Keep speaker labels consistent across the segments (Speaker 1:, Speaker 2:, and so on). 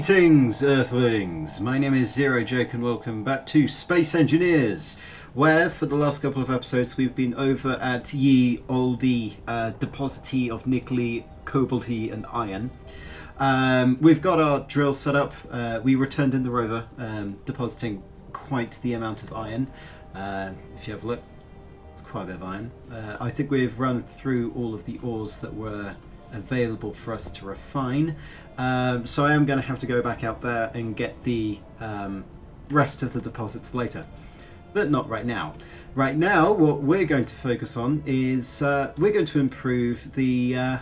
Speaker 1: Greetings, Earthlings! My name is Zero Joke and welcome back to Space Engineers, where for the last couple of episodes we've been over at ye oldie deposity of nickel, cobalty and iron. We've got our drill set up. We returned in the rover, depositing quite the amount of iron. If you have a look, it's quite a bit of iron. I think we've run through all of the ores that were available for us to refine. So I am going to have to go back out there and get the rest of the deposits later, but not right now. Right now what we're going to focus on is we're going to improve the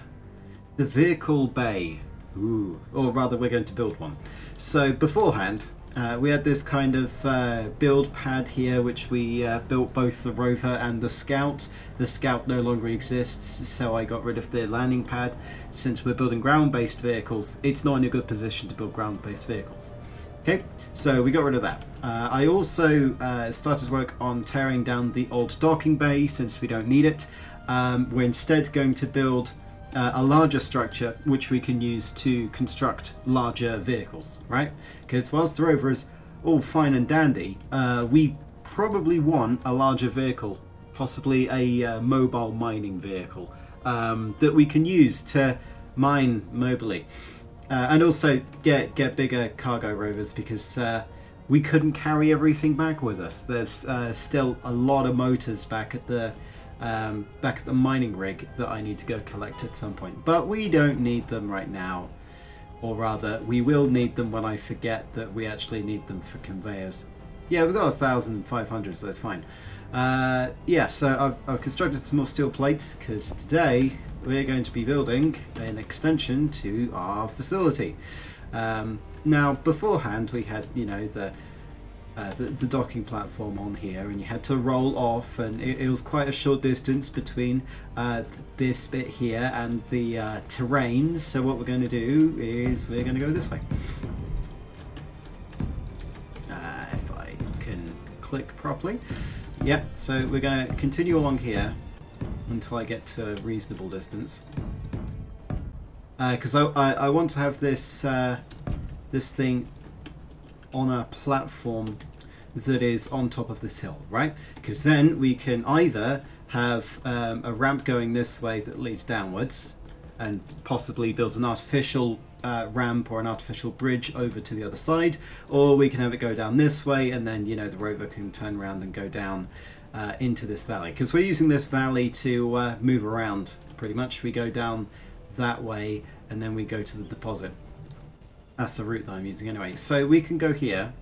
Speaker 1: vehicle bay. Ooh. Or rather we're going to build one. So beforehand we had this kind of build pad here which we built both the rover and the scout. The scout no longer exists, so I got rid of the landing pad. Since we're building ground-based vehicles, it's not in a good position to build ground-based vehicles. Okay, so we got rid of that. I also started work on tearing down the old docking bay since we don't need it. We're instead going to build a larger structure which we can use to construct larger vehicles, right? Because whilst the rover is all fine and dandy, we probably want a larger vehicle, possibly a mobile mining vehicle that we can use to mine mobily, and also get bigger cargo rovers, because we couldn't carry everything back with us. There's still a lot of motors back at the mining rig that I need to go collect at some point, but we don't need them right now, or rather we will need them when I forget that we actually need them for conveyors. Yeah, we've got 1,500, so that's fine. Yeah, so I've constructed some more steel plates because today we're going to be building an extension to our facility. Now beforehand we had, you know, the docking platform on here, and you had to roll off, and it was quite a short distance between this bit here and the terrains. So what we're going to do is we're going to go this way. If I can click properly. Yep, so we're going to continue along here until I get to a reasonable distance, because I want to have this this thing on a platform that is on top of this hill, right? Because then we can either have a ramp going this way that leads downwards, and possibly build an artificial ramp or an artificial bridge over to the other side, or we can have it go down this way, and then, you know, the rover can turn around and go down into this valley, because we're using this valley to move around pretty much. We go down that way and then we go to the deposit. That's the route that I'm using anyway. So we can go here,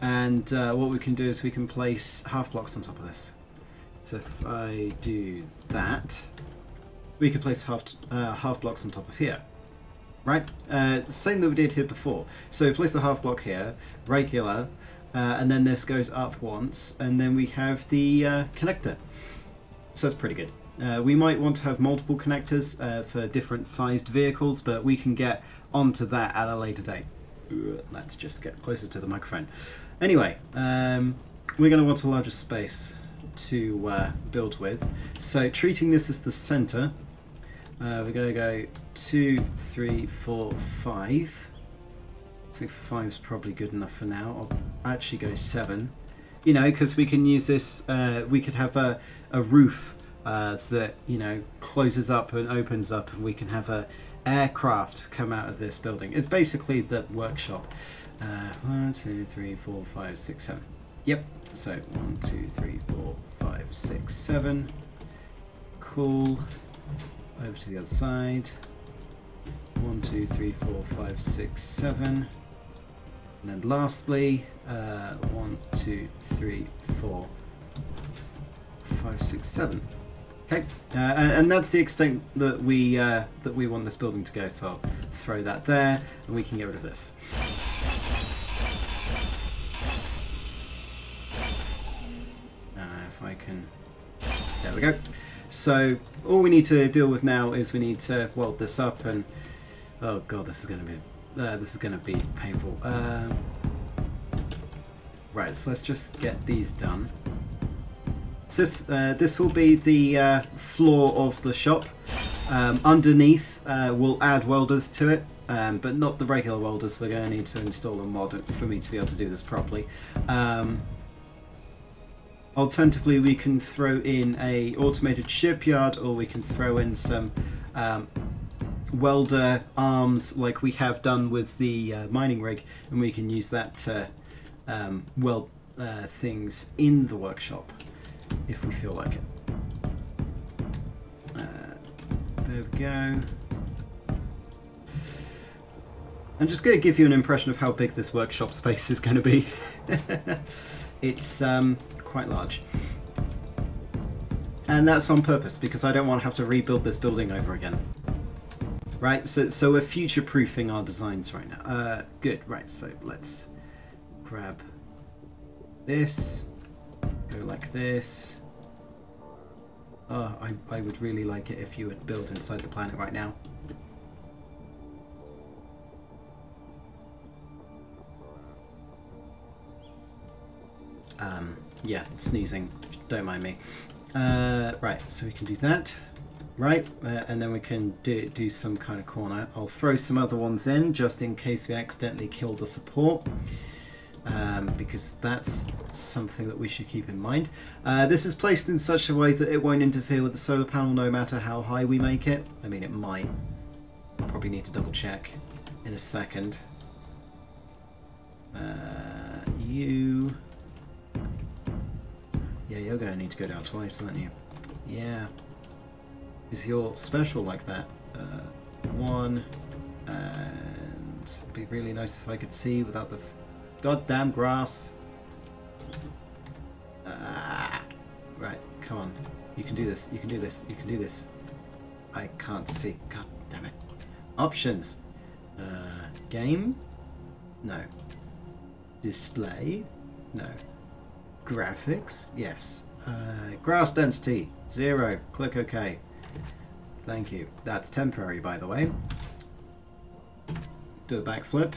Speaker 1: and what we can do is we can place half blocks on top of this. So if I do that, we can place half blocks on top of here. Right, same that we did here before. So place the half block here, regular, and then this goes up once, and then we have the connector. So that's pretty good. We might want to have multiple connectors for different sized vehicles, but we can get onto that at a later date. Let's just get closer to the microphone. Anyway, we're going to want a larger space to build with. So treating this as the center, we're going to go 2, 3, 4, 5. I think 5 is probably good enough for now. I'll actually go 7. You know, because we can use this, we could have a roof that, you know, closes up and opens up, and we can have a aircraft come out of this building. It's basically the workshop. 1, 2, 3, 4, 5, 6, 7. Yep. So 1, 2, 3, 4, 5, 6, 7. Cool. Over to the other side. 1, 2, 3, 4, 5, 6, 7. And then lastly, 1, 2, 3, 4, 5, 6, 7. Okay, and that's the extent that we want this building to go. So I'll throw that there, and we can get rid of this. If I can, there we go. So all we need to deal with now is we need to weld this up, and oh god, this is going to be painful. Right, so let's just get these done. So this will be the floor of the shop. Underneath, we'll add welders to it. but not the regular welders. We're going to need to install a mod for me to be able to do this properly. Alternatively, we can throw in a automated shipyard, or we can throw in some welder arms like we have done with the mining rig, and we can use that to weld things in the workshop if we feel like it. There we go. I'm just going to give you an impression of how big this workshop space is going to be. It's quite large. And that's on purpose, because I don't want to have to rebuild this building over again. Right, so we're future-proofing our designs right now. Good, right, so let's grab this, go like this. Oh, I would really like it if you would build inside the planet right now. Yeah, sneezing, don't mind me. Right, so we can do that. Right, and then we can do some kind of corner. I'll throw some other ones in just in case we accidentally kill the support, because that's something that we should keep in mind. This is placed in such a way that it won't interfere with the solar panel no matter how high we make it. I mean, it might. I'll probably need to double check in a second. You... Yeah, you're going to need to go down twice, aren't you? Yeah. Is you're special like that. One, and it'd be really nice if I could see without the goddamn grass. Right, come on. You can do this, you can do this, you can do this. I can't see. God damn it. Options. Game? No. Display? No. Graphics? Yes. Grass density? 0. Click OK. Thank you. That's temporary, by the way. Do a backflip.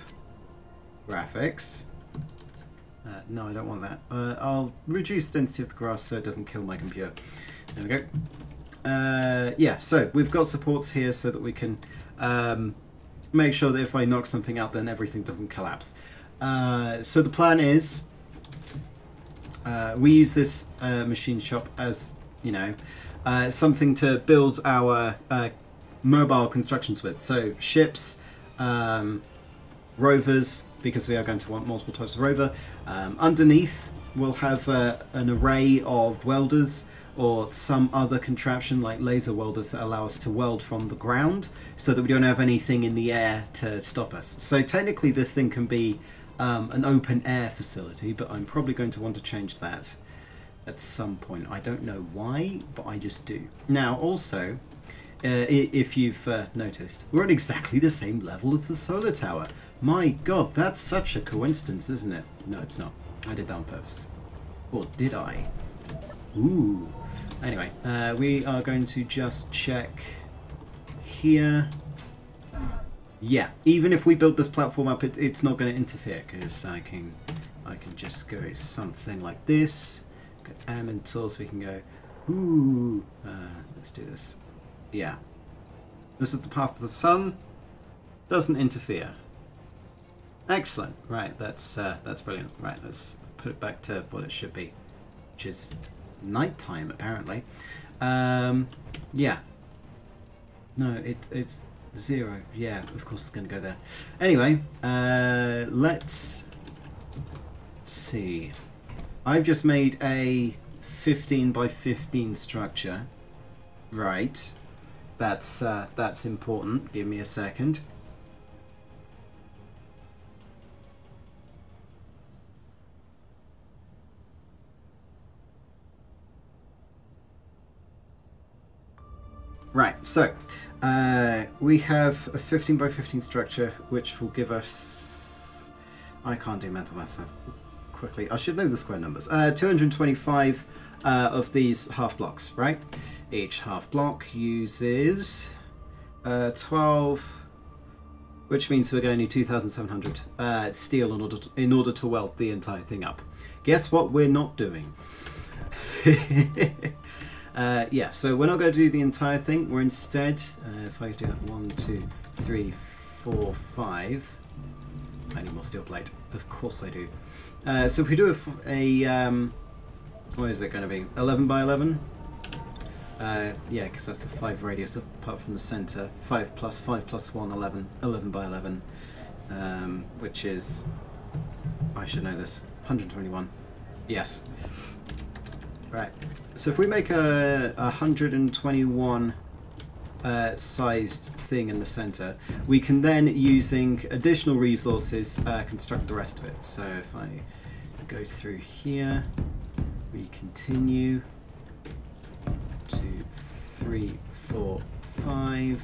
Speaker 1: Graphics. No, I don't want that. I'll reduce density of the grass so it doesn't kill my computer. There we go. Yeah, so we've got supports here so that we can make sure that if I knock something out, then everything doesn't collapse. So the plan is we use this machine shop as, you know, something to build our mobile constructions with. So ships, rovers, because we are going to want multiple types of rover. Underneath we'll have an array of welders or some other contraption like laser welders that allow us to weld from the ground so that we don't have anything in the air to stop us. So technically this thing can be an open air facility, but I'm probably going to want to change that at some point. I don't know why, but I just do. Now also, if you've noticed, we're on exactly the same level as the solar tower. My god, that's such a coincidence, isn't it? No, it's not. I did that on purpose. Or did I? Ooh. Anyway, we are going to just check here. Yeah, even if we build this platform up, it's not going to interfere, because I can just go something like this. Got ammon tools, we can go, ooh, let's do this. Yeah. This is the path of the sun. Doesn't interfere. Excellent. Right, that's brilliant. Right, let's put it back to what it should be, which is nighttime apparently. Yeah. No, it's 0. Yeah, of course it's going to go there. Anyway, let's see. I've just made a 15 by 15 structure. Right. That's important. Give me a second. Right, so we have a 15 by 15 structure which will give us... I can't do mental math quickly. I should know the square numbers. 225 of these half blocks, right? Each half block uses 12, which means we're going to need 2,700 steel in order to weld the entire thing up. Guess what we're not doing? Yeah, so we're not going to do the entire thing. We're instead, if I do it 1, 2, 3, 4, 5. I need more steel plate. Of course I do. So if we do what is it going to be? 11 by 11? Yeah, because that's the 5 radius apart from the center. 5 plus 5 plus 1, 11. 11 by 11. Which is, I should know this, 121. Yes. Right. So if we make a 121 sized thing in the center, we can then, using additional resources, construct the rest of it. So if I go through here, we continue 2, 3, 4, 5.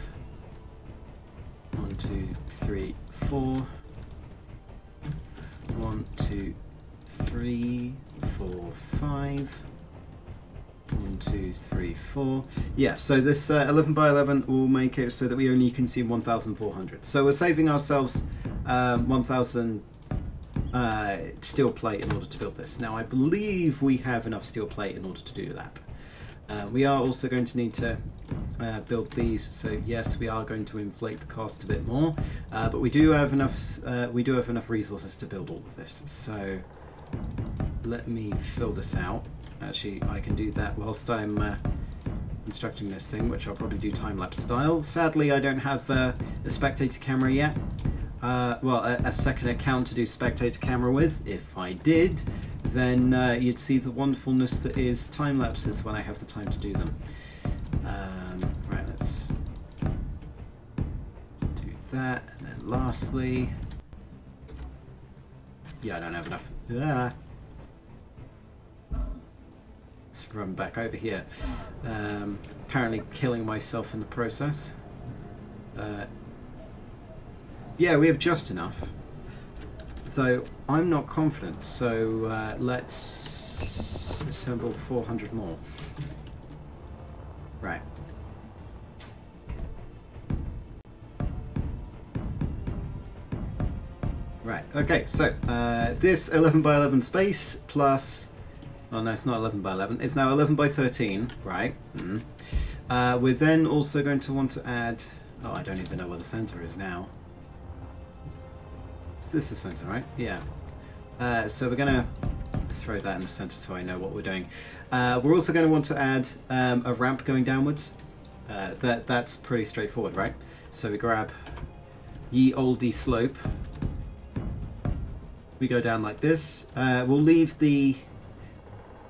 Speaker 1: 1, 2, 3, 4. 1, 2, 3, 4, 5. 1, 2, 3, 4. Yeah, so this 11 by 11 will make it so that we only consume 1,400. So we're saving ourselves 1,000 steel plate in order to build this. Now I believe we have enough steel plate in order to do that. We are also going to need to build these, so yes, we are going to inflate the cost a bit more, but we do have enough resources to build all of this. So let me fill this out. Actually, I can do that whilst I'm constructing this thing, which I'll probably do time-lapse style. Sadly, I don't have a spectator camera yet. Well, a second account to do spectator camera with. If I did, then you'd see the wonderfulness that is time-lapses when I have the time to do them. Right, let's do that, and then lastly... Yeah, I don't have enough. Ah. Let's run back over here. Apparently killing myself in the process. Yeah, we have just enough, though I'm not confident, so let's assemble 400 more. Right. Right, okay, so this 11 by 11 space plus... Oh no, it's not 11 by 11, it's now 11 by 13, right. We're then also going to want to add... Oh, I don't even know where the center is now. Is this the center, right? Yeah. So we're going to throw that in the center so I know what we're doing. We're also going to want to add a ramp going downwards. That's pretty straightforward, right? So we grab ye olde slope. We go down like this. We'll leave the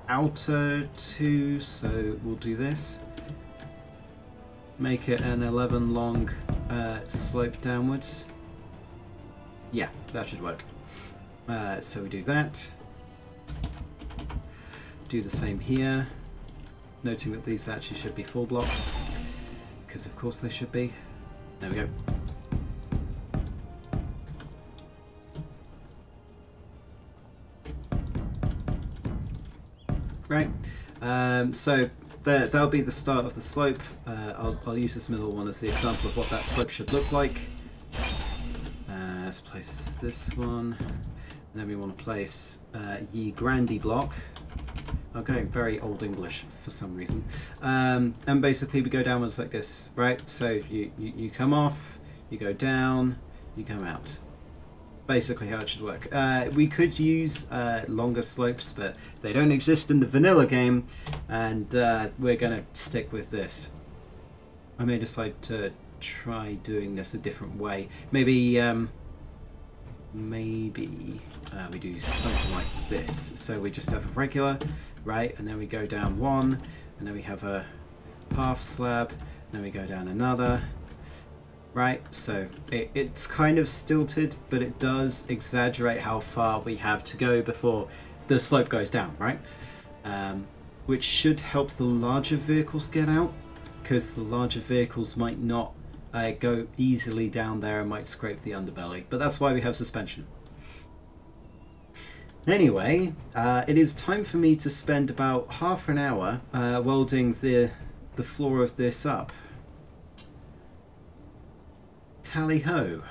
Speaker 1: outer two, so we'll do this. Make it an 11 long slope downwards. Yeah, that should work. So we do that. Do the same here, noting that these actually should be full blocks, because of course they should be. There we go. Right, so that'll be the start of the slope. I'll use this middle one as the example of what that slope should look like. Let's place this one, and then we want to place ye grande block. I'm going very old English for some reason. And basically we go downwards like this, right? So you come off, you go down, you come out. Basically how it should work. We could use longer slopes, but they don't exist in the vanilla game, and we're going to stick with this. I may decide to try doing this a different way. Maybe we do something like this. So we just have a regular, right, and then we go down one, and then we have a half slab, and then we go down another. Right, so it's kind of stilted, but it does exaggerate how far we have to go before the slope goes down, right? Which should help the larger vehicles get out, because the larger vehicles might not go easily down there and might scrape the underbelly, but that's why we have suspension. Anyway, it is time for me to spend about half an hour welding the floor of this up. Tally-ho.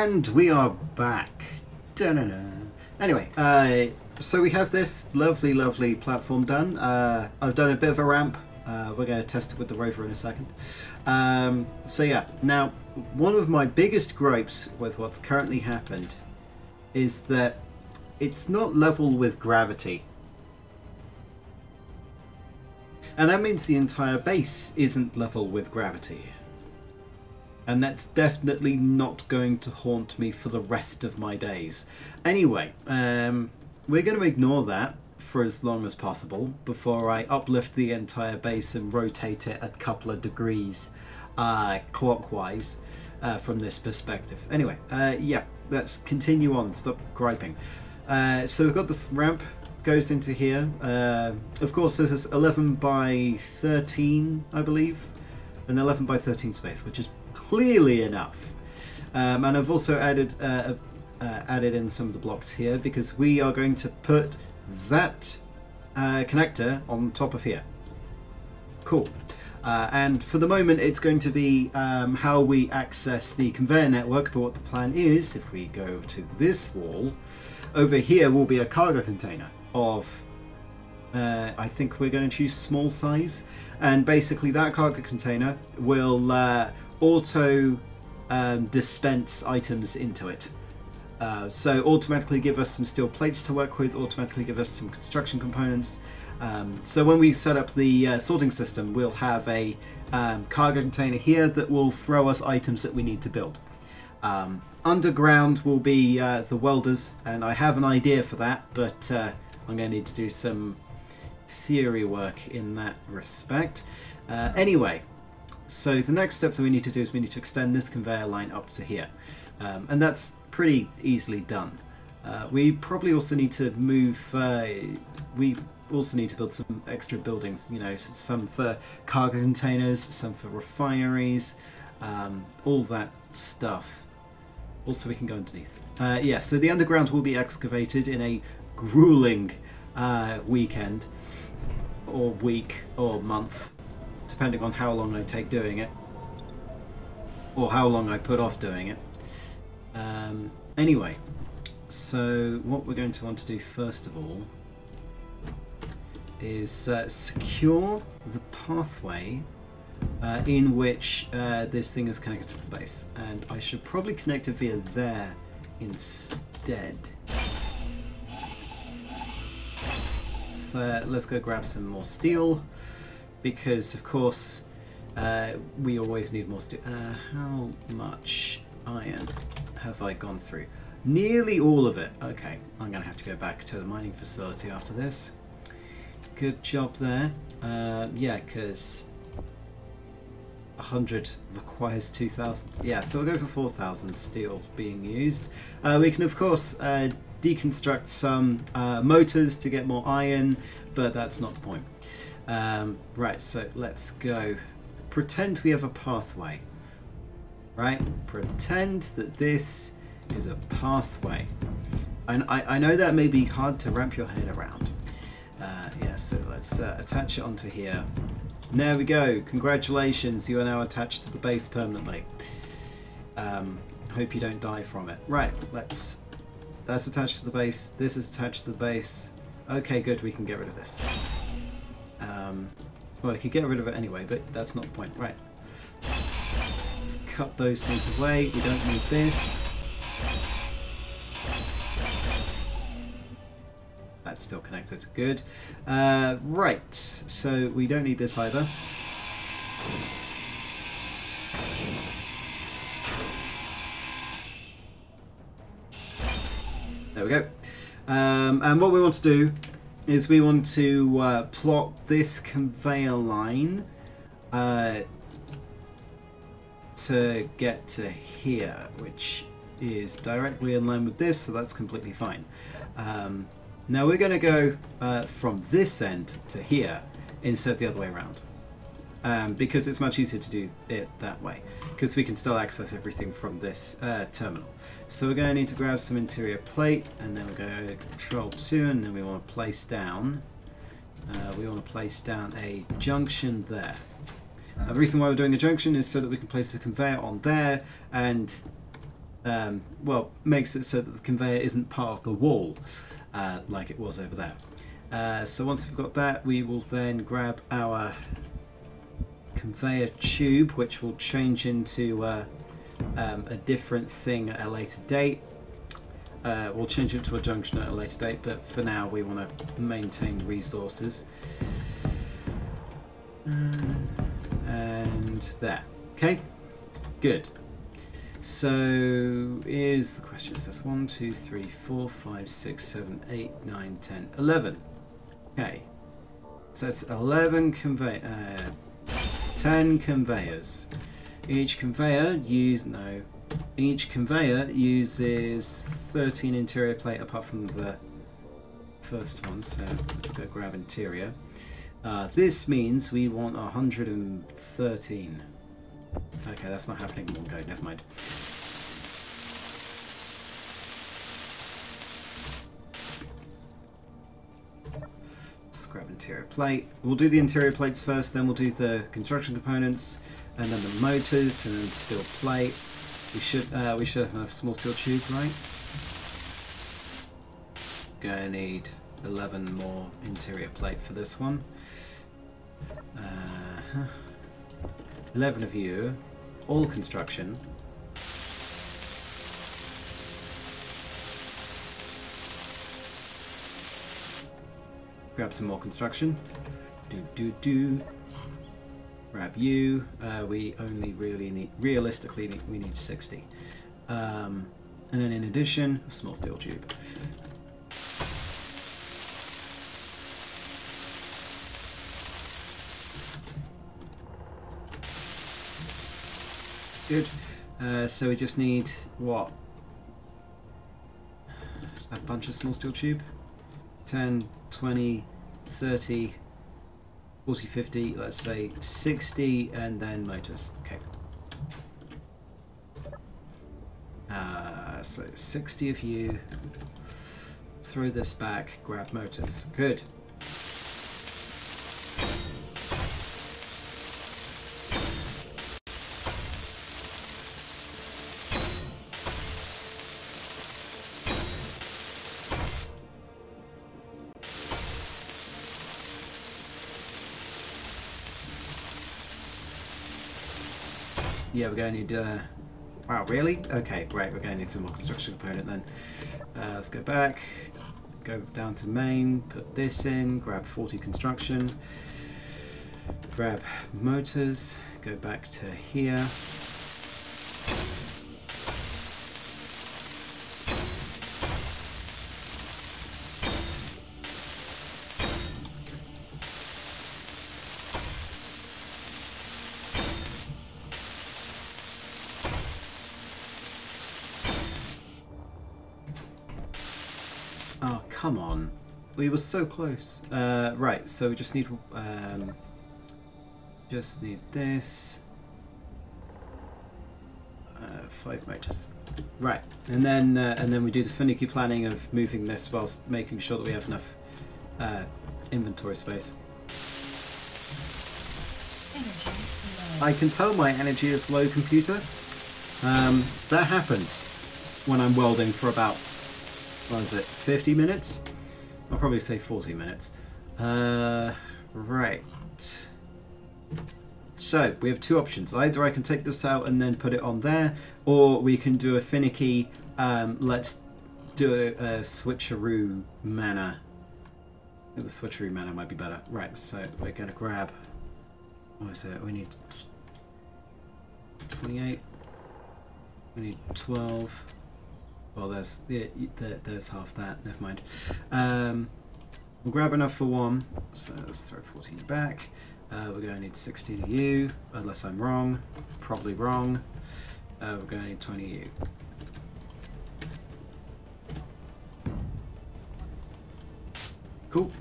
Speaker 1: And we are back. Da-na-na. Anyway, so we have this lovely, lovely platform done. I've done a bit of a ramp. We're going to test it with the rover in a second. So yeah, now one of my biggest gripes with what's currently happened is that it's not level with gravity. And that means the entire base isn't level with gravity. And that's definitely not going to haunt me for the rest of my days. Anyway, we're going to ignore that for as long as possible before I uplift the entire base and rotate it a couple of degrees clockwise from this perspective. Anyway, yeah, let's continue on. Stop griping. So we've got this ramp goes into here. Of course, this is 11 by 13, I believe, an 11 by 13 space, which is clearly enough. And I've also added in some of the blocks here because we are going to put that connector on top of here. Cool. And for the moment it's going to be how we access the conveyor network, but what the plan is, if we go to this wall, over here will be a cargo container of I think we're going to choose small size, and basically that cargo container will auto dispense items into it. So automatically give us some steel plates to work with, automatically give us some construction components. So when we set up the sorting system, we'll have a cargo container here that will throw us items that we need to build. Underground will be the welders, and I have an idea for that, but I'm going to need to do some theory work in that respect. Anyway, so the next step that we need to do is we need to extend this conveyor line up to here, and that's pretty easily done. We probably also need to move, we also need to build some extra buildings, you know, some for cargo containers, some for refineries, all that stuff. Also we can go underneath. Yeah, so the underground will be excavated in a grueling weekend, or week, or month, depending on how long I take doing it, or how long I put off doing it. Anyway, so what we're going to want to do first of all is secure the pathway in which this thing is connected to the base, and I should probably connect it via there instead. So let's go grab some more steel, because of course we always need more steel. How much iron have I gone through? Nearly all of it. Okay, I'm going to have to go back to the mining facility after this. Good job there. Yeah, because 100 requires 2,000. Yeah, so we'll go for 4,000 steel being used. We can of course deconstruct some motors to get more iron, but that's not the point. Right, so let's go. Pretend we have a pathway. Right? Pretend that this is a pathway. And I know that may be hard to wrap your head around. Yeah, so let's attach it onto here. There we go. Congratulations, you are now attached to the base permanently. Hope you don't die from it. Right, that's attached to the base. This is attached to the base. Okay, good, we can get rid of this. Well, we could get rid of it anyway, but that's not the point. Right. Let's cut those things away. We don't need this. That's still connected. Good. Right. So we don't need this either. There we go. And what we want to do is we want to plot this conveyor line to get to here, which is directly in line with this, so that's completely fine. Now we're going to go from this end to here instead of the other way around, because it's much easier to do it that way, because we can still access everything from this terminal. So we're going to need to grab some interior plate, and then we're going to go Control 2, and then we want to place down a junction there. Now, the reason why we're doing a junction is so that we can place the conveyor on there, and well, makes it so that the conveyor isn't part of the wall like it was over there. So once we've got that, we will then grab our conveyor tube, which will change into a different thing at a later date. We'll change it to a junction at a later date, but for now we want to maintain resources. And there. Okay, good. So here's the question. It says 1, 2, 3, 4, 5, 6, 7, 8, 9, 10, 11. Okay, so it's 11 10 conveyors. Each conveyor uses 13 interior plate apart from the first one, so let's go grab interior. This means we want 113. Okay, that's not happening in one go, never mind. Let's grab interior plate. We'll do the interior plates first, then we'll do the construction components, and then the motors, and then steel plate. We should have enough small steel tubes, right? Gonna need 11 more interior plate for this one. 11 of you, all construction. Grab some more construction. Grab you. We only really need, realistically, we need 60. And then in addition, a small steel tube. Good. So we just need, what? A bunch of small steel tube? 10, 20, 30, 40, 50, let's say 60, and then motors. Okay. So 60 of you. Throw this back, grab motors. Good. Yeah, we're going to need... wow, really? Okay, great, we're going to need some more construction component then. Let's go back, go down to main, put this in, grab 40 construction, grab motors, go back to here. Oh, come on. We were so close. Right, so we just need this. 5 motors. Right, and then we do the finicky planning of moving this whilst making sure that we have enough inventory space. I can tell my energy is low, computer. That happens when I'm welding for about, what is it, 50 minutes? I'll probably say 40 minutes. Right. So, we have two options. Either I can take this out and then put it on there, or we can do a finicky, let's do a switcheroo manner. I think the switcheroo manner might be better. Right, so we're going to grab, what is it, we need 28, we need 12. Well, there's half that. Never mind. We'll grab enough for one. So let's throw 14 back. We're going to need 16 of you, unless I'm wrong. Probably wrong. We're going to need 20 of you. Cool.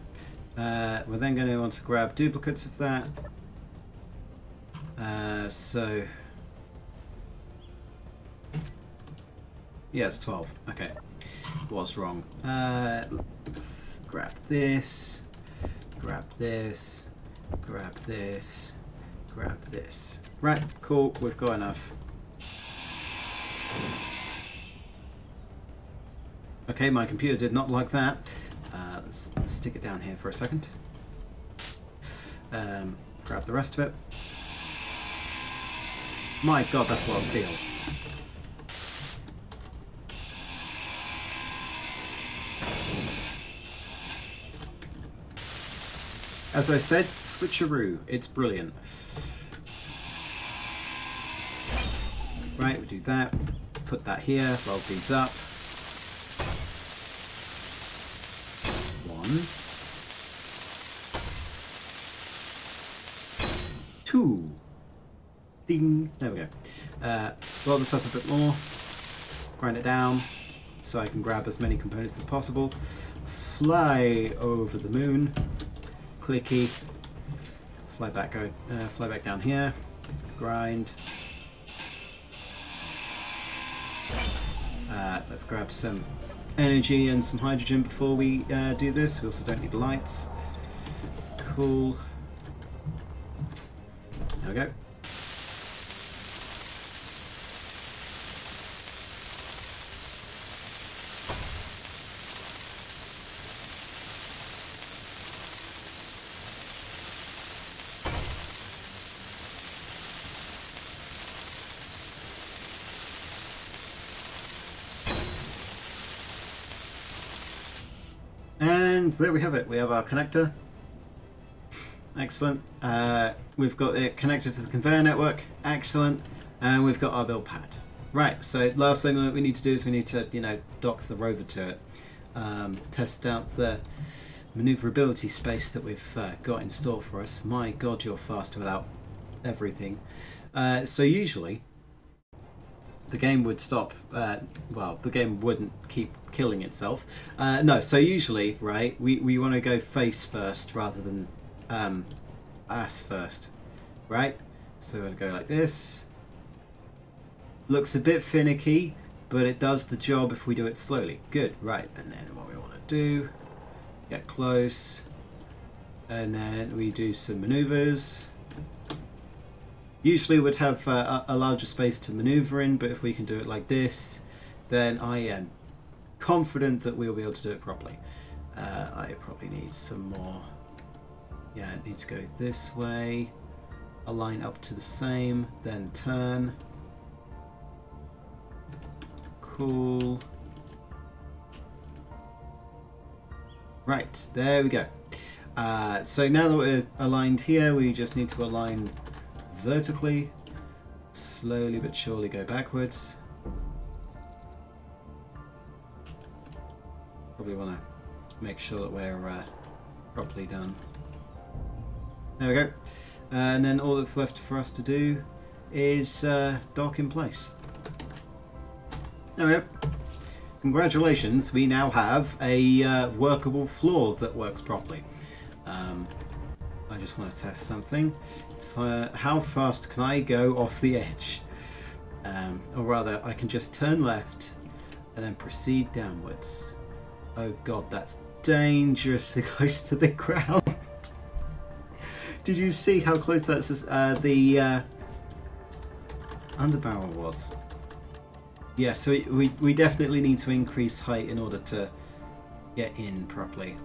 Speaker 1: We're then going to want to grab duplicates of that. So. Yeah, it's 12. Okay. Was wrong. Grab this. Grab this. Grab this. Grab this. Right, cool. We've got enough. Okay, my computer did not like that. Let's stick it down here for a second. Grab the rest of it. My god, that's a lot of steel. As I said, switcheroo. It's brilliant. Right, we'll do that. Put that here. Weld these up. 1, 2. Ding. There we go. Weld this up a bit more. Grind it down so I can grab as many components as possible. Fly over the moon. Clicky. Fly back down here. Grind. Let's grab some energy and some hydrogen before we do this. We also don't need lights. Cool. There we go. And there we have it. We have our connector. Excellent. We've got it connected to the conveyor network. Excellent. And we've got our build pad. Right, so last thing that we need to do is we need to, dock the rover to it. Test out the maneuverability space that we've got in store for us. My god, you're fast without everything. So usually the game would stop, well, the game wouldn't keep killing itself. No, so usually, right, we want to go face first rather than ass first, right? So we're going to go like this. Looks a bit finicky, but it does the job if we do it slowly. Good, right, and then what we want to do, get close, and then we do some maneuvers. Usually we'd have a larger space to maneuver in, but if we can do it like this, then I am confident that we'll be able to do it properly. I probably need some more. Yeah, it needs to go this way. Align up to the same, then turn. Cool. Right, there we go. So now that we're aligned here, we just need to align vertically, slowly but surely go backwards. Probably want to make sure that we're properly done. There we go. And then all that's left for us to do is dock in place. There we go. Congratulations, we now have a workable floor that works properly. I just want to test something. How fast can I go off the edge? Or rather, I can just turn left and then proceed downwards. Oh god, that's dangerously close to the ground. Did you see how close that's the underbarrel was? Yeah, so we definitely need to increase height in order to get in properly.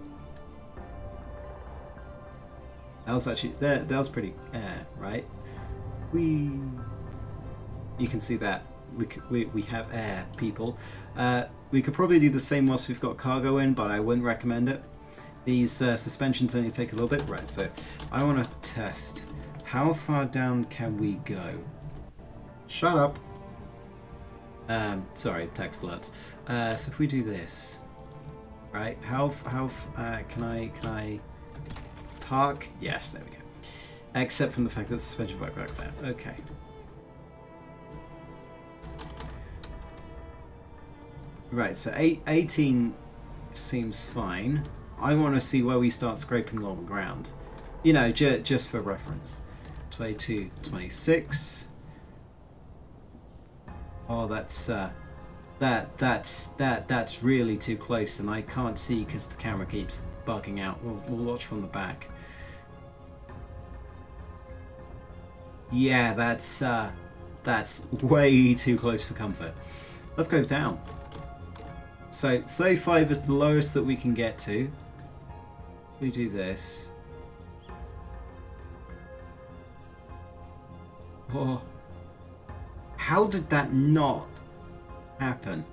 Speaker 1: That was actually that was pretty right? You can see that we have air, people. We could probably do the same whilst we've got cargo in, but I wouldn't recommend it. These suspensions only take a little bit. Right, so I want to test how far down can we go. Shut up. Sorry, text alerts. So if we do this, right? How can I park? Yes, there we go. Except from the fact that the suspension won't work there. Okay. Right, so 18 seems fine. I want to see where we start scraping along the ground. You know, just for reference. 22, 26. Oh, that's really too close, and I can't see because the camera keeps bugging out. We'll watch from the back. Yeah, that's way too close for comfort. Let's go down. So 35 is the lowest that we can get to. We do this. Oh, how did that not happen?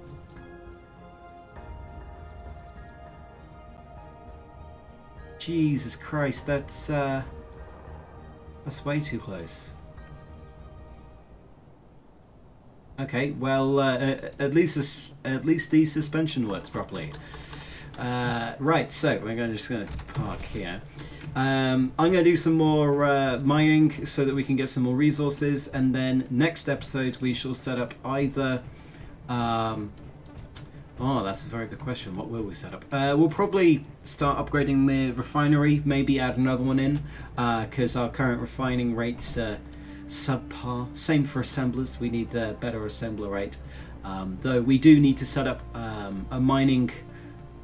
Speaker 1: Jesus Christ, that's way too close. Okay, well, at least the suspension works properly. Right, so we're just going to park here. I'm going to do some more mining so that we can get some more resources, and then next episode we shall set up either... oh, that's a very good question. What will we set up? We'll probably start upgrading the refinery, maybe add another one in, because our current refining rates are subpar. Same for assemblers, we need a better assembler rate. Though we do need to set up a mining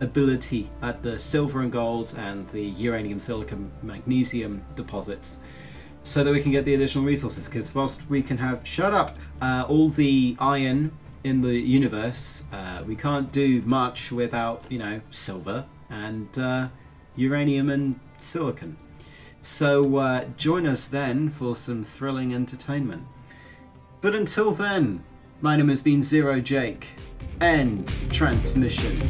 Speaker 1: ability at the silver and gold and the uranium, silicon, magnesium deposits, so that we can get the additional resources, because whilst we can have all the iron in the universe, we can't do much without, you know, silver and uranium and silicon. So join us then for some thrilling entertainment. But until then, my name has been Zero Jake. End transmission.